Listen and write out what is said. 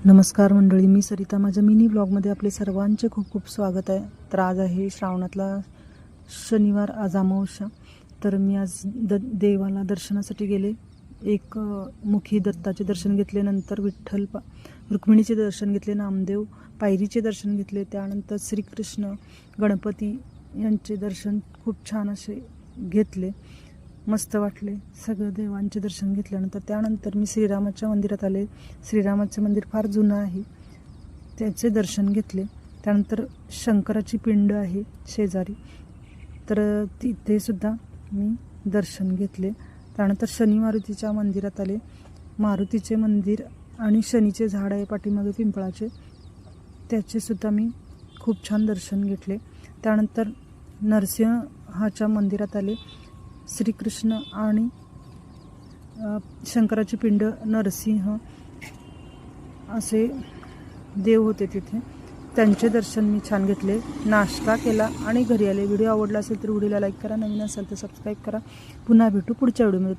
नमस्कार मंडळी, मी सरिता. माझ्या मिनी ब्लॉगमध्ये आपले सर्वांचे खूप खूप स्वागत आहे. तर आज आहे श्रावणातला शनिवार, आज अमावस्या. तर मी आज देवाला दर्शनासाठी गेले. एक मुखी दत्ताचे दर्शन घेतले, नंतर रुक्मिणीचे दर्शन घेतले, नामदेव पायरीचे दर्शन घेतले, त्यानंतर श्रीकृष्ण गणपती यांचे दर्शन खूप छान असे घेतले. मस्त वाटले. सगळं देवांचे दर्शन घेतल्यानंतर त्यानंतर मी श्रीरामाच्या मंदिरात आले. श्रीरामाचे मंदिर फार जुनं आहे, त्याचे दर्शन घेतले. त्यानंतर शंकराची पिंड आहे शेजारी, तर तिथे सुद्धा मी दर्शन घेतले. त्यानंतर शनी मारुतीच्या मंदिरात आले. मारुतीचे मंदिर आणि शनीचे झाड आहे पाठीमागे पिंपळाचे, त्याचे सुद्धा मी खूप छान दर्शन घेतले. त्यानंतर नरसिंहाच्या मंदिरात आले. श्रीकृष्ण आणि शंकराची पिंड, नरसिंह असे देव होते तिथे, त्यांचे दर्शन मी छान घेतले. नाश्ता केला आणि घरी आले. व्हिडिओ आवडला असेल तर व्हिडिओला लाईक करा, नवीन असेल तर सबस्क्राईब करा. पुन्हा भेटू पुढच्या व्हिडिओमध्ये.